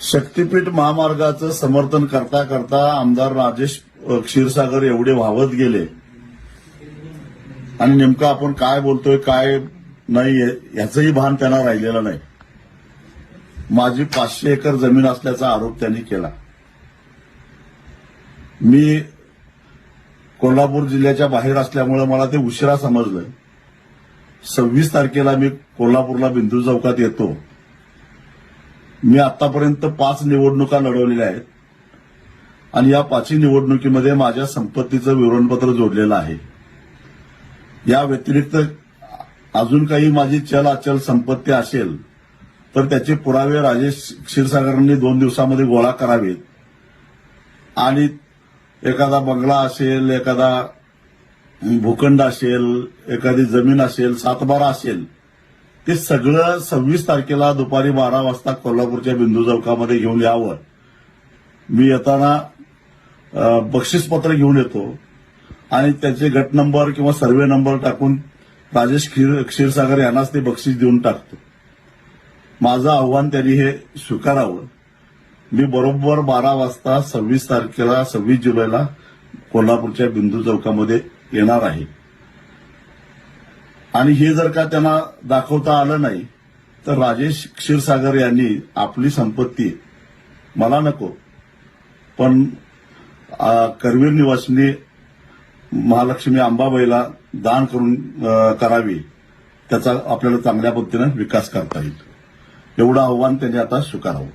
शक्तीपीठ महामार्गाचं समर्थन करता करता आमदार राजेश क्षीरसागर एवढे वाहवत गेले आणि नेमकं आपण काय बोलतोय काय नाही याचंही भान त्यांना राहिलेलं नाही. माझी 500 एकर जमीन असल्याचा आरोप त्यांनी केला. मी कोल्हापूर जिल्ह्याच्या बाहेर असल्यामुळे मला ते उशिरा समजलं. 26 तारखेला मी कोल्हापूरला बिंदू चौकात येतो. मी आतापर्यंत 5 निवडणुका लढवलेल्या आहेत आणि या 5ही निवडणुकीमध्ये माझ्या संपत्तीचं विवरणपत्र जोडलेलं आहे. या व्यतिरिक्त अजून काही माझी चल अचल संपत्ती असेल तर त्याचे पुरावे राजेश क्षीरसागरांनी 2 दिवसामध्ये गोळा करावेत आणि एखादा बंगला असेल, एखादा भूखंड असेल, एखादी जमीन असेल, 7/12 असेल, ते सगळं 26 तारखेला दुपारी 12 वाजता कोल्हापूरच्या बिंदू चौकामध्ये घेऊन यावं. मी येताना बक्षीसपत्र घेऊन येतो आणि त्याचे गट नंबर किंवा सर्वे नंबर टाकून राजेश क्षीरसागर यांनाच ते बक्षीस देऊन टाकतो. माझं आव्हान त्यांनी हे स्वीकारावं. मी बरोबर 12 वाजता 26 तारखेला 26 जुलैला कोल्हापूरच्या बिंदू चौकामध्ये येणार आहे आणि हे जर का त्यांना दाखवता आलं नाही तर राजेश क्षीरसागर यांनी आपली संपत्ती मला नको पण करवीर निवासिनी महालक्ष्मी अंबाबाईला दान करावी. त्याचा आपल्याला चांगल्या पद्धतीनं विकास करता येईल एवढं आव्हान त्यांनी आता स्वीकारावं.